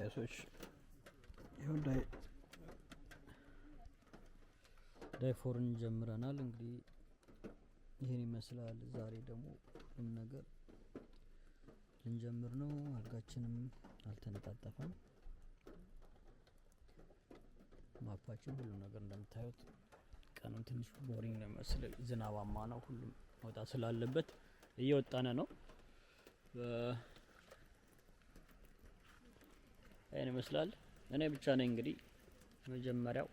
ጋይሶች ይሁን ዳይፎርን ጀምረናል። እንግዲህ ይሄን ይመስላል። ዛሬ ደግሞ ሁሉም ነገር ልንጀምር ነው። አልጋችንም አልተነጣጠፈም። ማፓችን ሁሉ ነገር እንደምታዩት ቀኑ ትንሽ ቦሪንግ ነው መስለ ዝናባማ ነው። ሁሉም መውጣት ስላለበት እየወጣነ ነው። ይሄን ይመስላል። እኔ ብቻ ነኝ እንግዲህ መጀመሪያው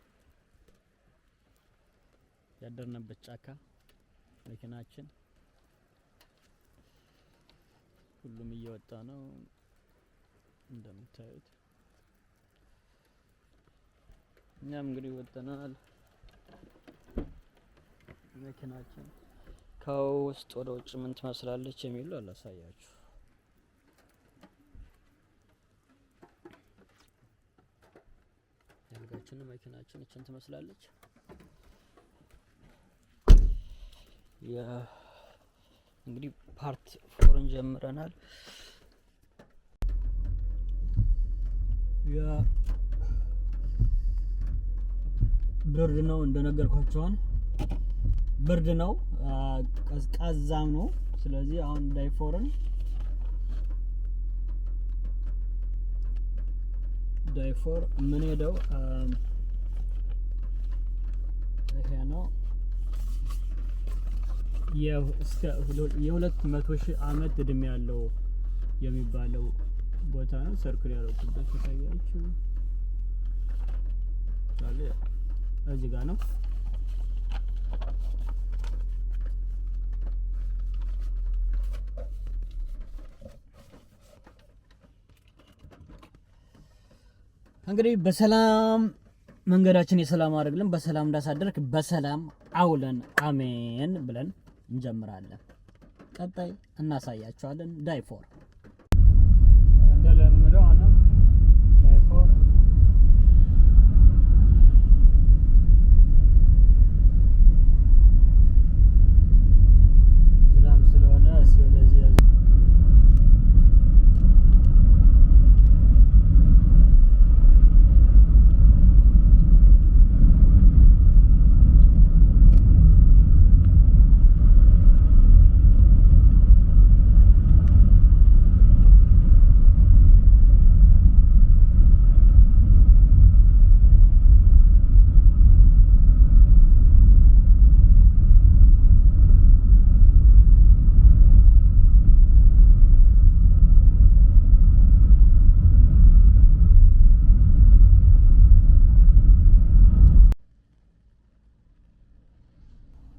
ያደርነበት ጫካ መኪናችን ሁሉም እየወጣ ነው እንደምታዩት። እኛም እንግዲህ ወጥተናል። መኪናችን ከውስጥ ወደ ውጭ ምን ትመስላለች የሚለው አላሳያችሁ። ያልጋችን መኪናችን እችን ትመስላለች። እንግዲህ ፓርት 4 ጀምረናል። ብርድ ነው እንደነገርኳችሁ፣ ብርድ ነው፣ ቀዝቃዛም ነው። ስለዚህ አሁን ዳይፎር ምን ሄደው ይሄ ነው የ200,000 ዓመት እድሜ ያለው የሚባለው ቦታ ነው። ሰርክል ያደረኩበት ታያችሁ ታለ እዚህ ጋር ነው። እንግዲህ በሰላም መንገዳችን የሰላም አድርግልን፣ በሰላም እንዳሳደርክ በሰላም አውለን አሜን ብለን እንጀምራለን። ቀጣይ እናሳያችኋለን። ዳይፎር እንደለመደው አሁን ዳይፎር ዝናብ ስለሆነ ስለዚህ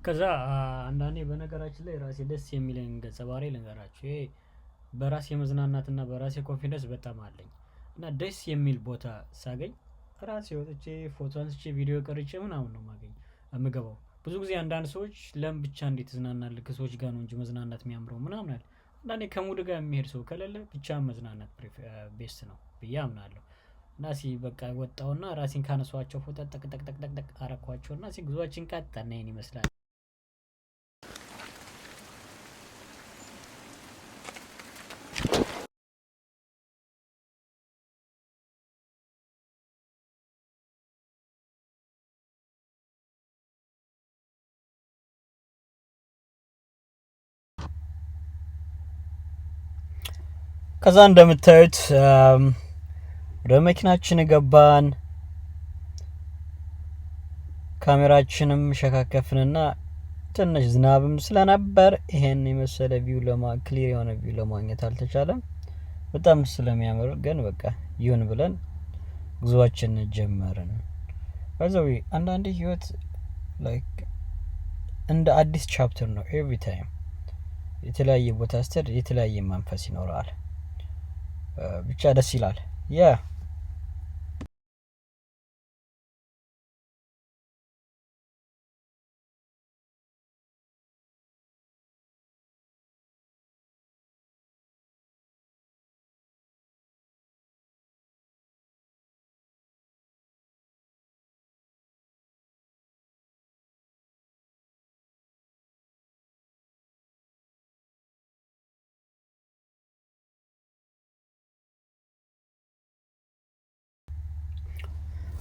ከዛ አንዳንዴ በነገራችን ላይ ራሴ ደስ የሚለኝ ገጸ ባህሪ ልንገራችሁ። ይሄ በራሴ መዝናናትና በራሴ ኮንፊደንስ በጣም አለኝ እና ደስ የሚል ቦታ ሳገኝ ራሴ ወጥቼ ፎቶ አንስቼ ቪዲዮ ቀርጬ ምናምን ነው የምገባው። ብዙ ጊዜ አንዳንድ ሰዎች ለም ብቻ እንዴት ትዝናናለህ ከሰዎች ጋር ነው እንጂ መዝናናት የሚያምረው ምናምን አለ። አንዳንዴ ከሙድ ጋር የሚሄድ ሰው ከሌለ ብቻ መዝናናት ቤስት ነው ብዬ አምናለሁ። እና በቃ ወጣውና ራሴን ካነሷቸው ፎቶ ጠቅ አረኳቸውና ጉዟችን ቀጠና ይሄን ይመስላል። ከዛ እንደምታዩት ወደ መኪናችን ገባን። ካሜራችንም ሸካከፍንና ትንሽ ዝናብም ስለነበር ይሄን የመሰለ ክሊር የሆነ ቪው ለማግኘት አልተቻለም። በጣም ስለሚያምር ግን በቃ ይሁን ብለን ጉዟችን ጀመርን። በዛው አንዳንዴ ህይወት ላይክ እንደ አዲስ ቻፕተር ነው። ኤቭሪ ታይም የተለያየ ቦታ ስትሄድ የተለያየ መንፈስ ይኖራል። ብቻ ደስ ይላል።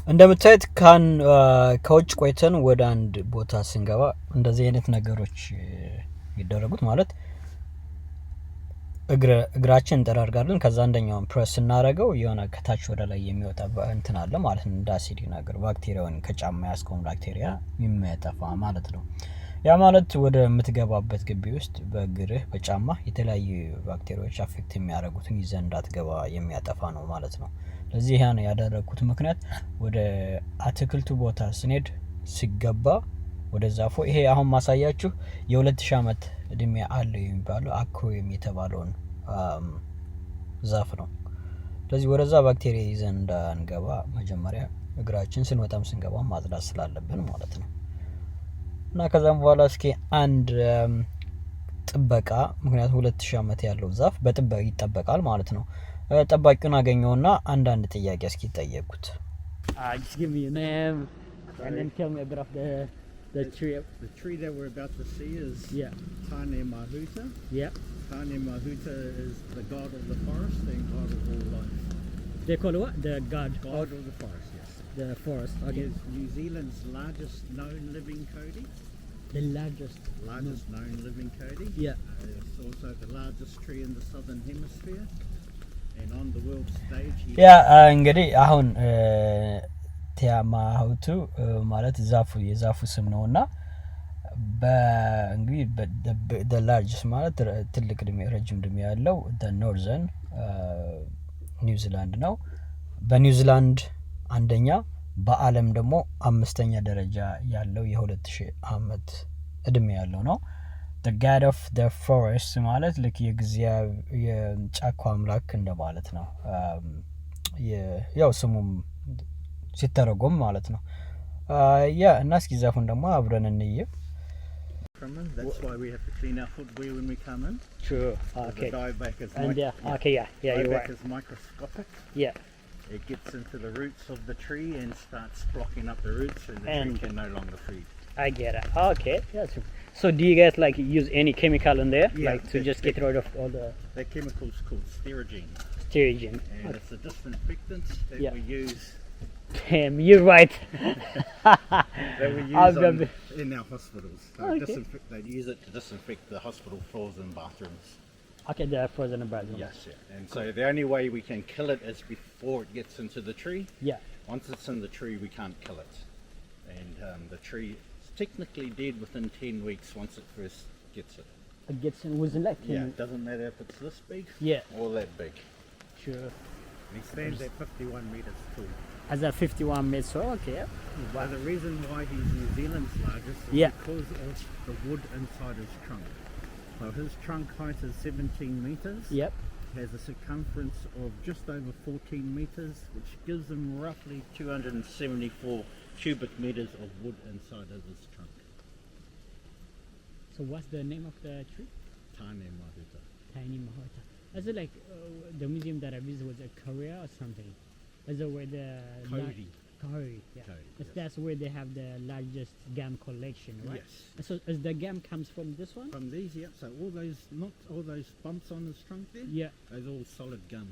እንደምታዩት ከውጭ ቆይተን ወደ አንድ ቦታ ስንገባ እንደዚህ አይነት ነገሮች የሚደረጉት ማለት እግራችን እንጠራርጋለን። ከዛ አንደኛውን ፕሬስ ስናደርገው የሆነ ከታች ወደ ላይ የሚወጣ እንትን አለ ማለት ነው። እንደ አሲድ ነገር ባክቴሪያውን ከጫማ ያስከውን ባክቴሪያ የሚያጠፋ ማለት ነው። ያ ማለት ወደ የምትገባበት ግቢ ውስጥ በእግርህ በጫማ የተለያዩ ባክቴሪያዎች አፌክት የሚያደርጉትን ይዘህ እንዳትገባ የሚያጠፋ ነው ማለት ነው። ለዚህ ያን ያደረኩት ምክንያት ወደ አትክልቱ ቦታ ስንሄድ ሲገባ ወደ ዛፎ ይሄ አሁን ማሳያችሁ የ2000 ዓመት እድሜ አለው የሚባለው አክሮየም የተባለውን ዛፍ ነው። ስለዚህ ወደዛ ባክቴሪያ ይዘን እንዳንገባ መጀመሪያ እግራችን ስንወጣም ስንገባ ማጽዳት ስላለብን ማለት ነው። እና ከዛም በኋላ እስኪ አንድ ጥበቃ ምክንያቱም 2000 ዓመት ያለው ዛፍ በጥበቃ ይጠበቃል ማለት ነው። ጠባቂውን አገኘውና አንዳንድ ጥያቄ እስኪ ጠየቁት። Just give me your name and then tell me a bit of the tree. The tree that we're about to see is Tane Mahuta. Yeah. Tane Mahuta is the god of the forest and god of all life. They call it what? The god of the forest, yes. The forest. He Okay. is New Zealand's largest known living Kodi. The largest. Known living Kodi. Yeah. It's also the largest tree in the southern hemisphere. And on the world stage ያ እንግዲህ አሁን ቲያማሁቱ ማለት የዛፉ ስም ነውና በእንግዲህ the largest ማለት ትልቅ እድሜ ረጅም እድሜ ያለው the northern ኒውዚላንድ ነው። በኒውዚላንድ አንደኛ በዓለም ደግሞ 5ኛ ደረጃ ያለው የ2000 ዓመት እድሜ ያለው ነው። the god of the forest ማለት ልክ የጫካው አምላክ እንደማለት ነው። ያው ስሙም ሲተረጎም ማለት ነው። ያ እና እስኪ ዛፉን ደግሞ አብረን እንየው። That's why we have to clean our footwear when we come in. True. Okay. The dieback is Okay, yeah, you're dieback right. is microscopic. Yeah. It gets into the roots of the tree and starts blocking up the roots, and the tree can no longer feed. I get it. Okay. Yeah. So do you guys like use any chemical in there, Yeah, like to just get rid of all the That chemical is called sterigine, sterogen? and it's a disinfectant that we use. Damn, you're right. That we use in our hospitals. So Okay. they use it to disinfect the hospital floors and bathrooms. Okay, they're frozen in bathroom. Yes, yeah. And so the only way we can kill it is before it gets into the tree. Yeah. Once it's in the tree, we can't kill it. And the tree is technically dead within 10 weeks once it first gets it. It gets in within like 10. Yeah, it doesn't matter if it's this big or that big. Sure. And he stands at 51 metres tall. As a 51 meters, so okay. But the reason why he's New Zealand's largest is because of the wood inside his trunk. So his trunk height is 17 metres. Yep. Has a circumference of just over 14 metres, which gives him roughly 274 cubic metres of wood inside of his trunk. So what's the name of the tree? Tane Mahuta. Tiny Mahota. Is it like the museum that I visited was at Korea or something? Is it where the Kodi. Kodi, yeah. Kodi, yes. That's where they have the largest gam collection, right? Yes. So is the gam comes from this one? From these, yeah. So not all those bumps on his trunk there. Yeah. Those all solid gum.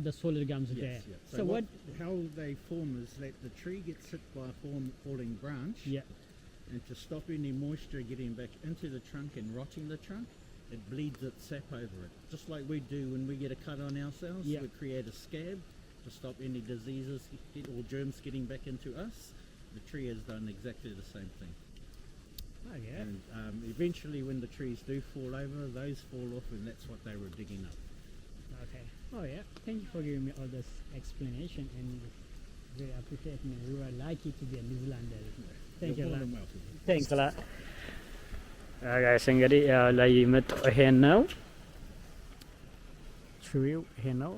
The solid gums Yes, there. yeah. So how they form is that the tree gets hit by a falling branch. Yeah. And to stop any moisture getting back into the trunk and rotting the trunk, it bleeds its sap over it. Just like we do when we get a cut on ourselves, we create a scab to stop any diseases or germs getting back into us. The tree has done exactly the same thing. Okay. And eventually when the trees do fall over, those fall off, and that's what they were digging up. Okay. Oh yeah. Thank you for giving me all this explanation, and very appreciate me. We were lucky to be a New Zealander. Thank you. You're more than welcome. Thanks a lot. ጋይስ እንግዲህ ላይ የመጣው ይሄ ነው። ትሪው ይሄ ነው።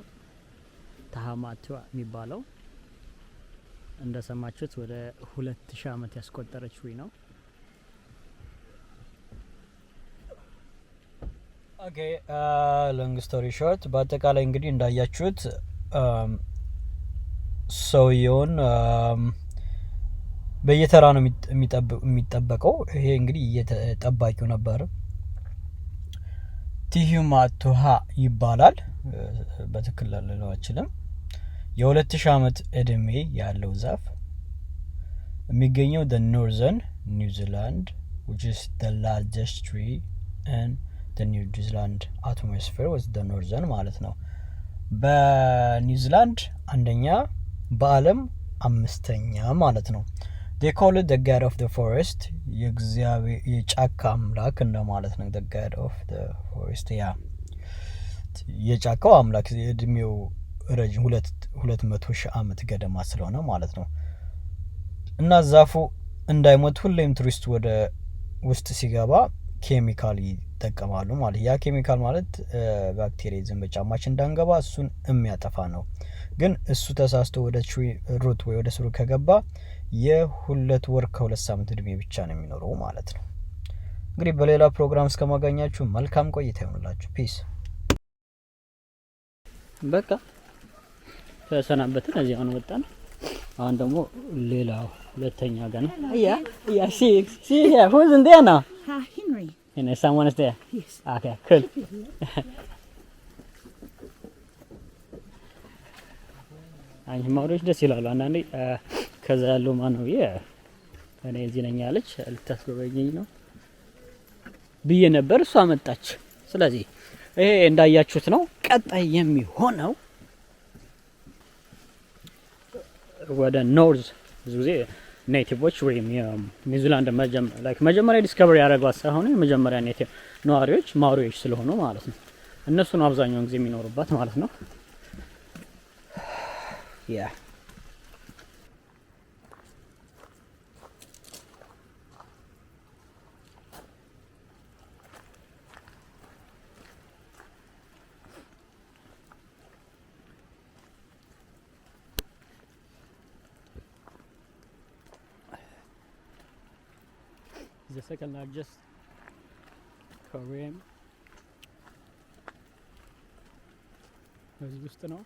ታሃማቷ የሚባለው እንደሰማችሁት ወደ 2000 ዓመት ያስቆጠረ ትሪ ነው። ኦኬ ሎንግ ስቶሪ ሾርት በአጠቃላይ እንግዲህ እንዳያችሁት ሰውየውን በየተራ ነው የሚጠበቀው። ይሄ እንግዲህ ጠባቂው ነበር። ቲሂማቱሃ ይባላል። በትክክል ልለው አልችልም። የ2000 ዓመት እድሜ ያለው ዛፍ የሚገኘው the northern New Zealand which is the largest tree in the New Zealand atmosphere was the northern ማለት ነው። በኒውዚላንድ አንደኛ በዓለም አምስተኛ ማለት ነው። they call it the god of the forest የጫካ አምላክ እንደማለት ነው። the god of the forest የጫካው አምላክ እድሜው ረጅም 200 ሺህ ዓመት ገደማ ስለሆነ ማለት ነው። እና ዛፉ እንዳይሞት ሁሌም ቱሪስት ወደ ውስጥ ሲገባ ኬሚካል ይጠቀማሉ ማለት። ያ ኬሚካል ማለት ባክቴሪያ ይዘን በጫማችን እንዳንገባ እሱን የሚያጠፋ ነው። ግን እሱ ተሳስቶ ወደ ትሪ ሩት ወይ ወደ ስሩ ከገባ የ2 ወር ከ2 ሳምንት እድሜ ብቻ ነው የሚኖረው ማለት ነው። እንግዲህ በሌላ ፕሮግራም እስከማገኛችሁ መልካም ቆይታ ይሁንላችሁ። ፒስ። በቃ ተሰናበትን። እዚህ አሁን ወጣን። አሁን ደግሞ ሌላው ሁለተኛ ገና who's in there now? Henry. And someone is there? Yes. Okay, cool. አንቺ ማውሪዎች ደስ ይላሉ። አንዳንዴ ከዛ ያለው ማነው እኔ እዚህ ነኝ ያለች ልታስጎበኘኝ ነው ብዬ ነበር፣ እሷ መጣች። ስለዚህ ይሄ እንዳያችሁት ነው። ቀጣይ የሚሆነው ወደ ኖርዝ ብዙ ጊዜ ኔቲቮች ወይም የኒውዚላንድ መጀመሪያ ዲስከቨሪ ያደረጓት ሳይሆኑ የመጀመሪያ ኔቲቭ ነዋሪዎች ማውሪዎች ስለሆኑ ማለት ነው። እነሱ ነው አብዛኛውን ጊዜ የሚኖሩባት ማለት ነው። ያ the second largest Korean እዚህ ውስጥ ነው።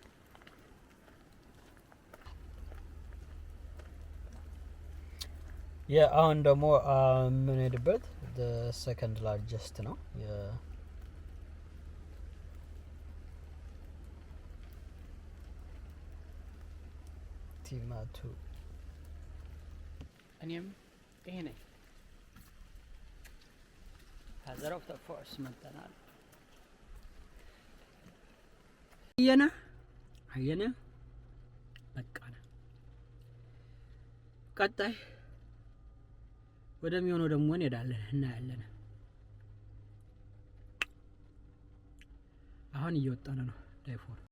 አሁን ደግሞ የምንሄድበት the second largest ነው። ቲማቱ እኔም ይሄ ነኝ። ሀዘር ኦፍ ዘ ፎርስ መጥተናል። አየነ በቃ ነው። ቀጣይ ወደሚሆነው ደግሞ እንሄዳለን፣ እናያለን። አሁን እየወጣን ነው ዳይፎር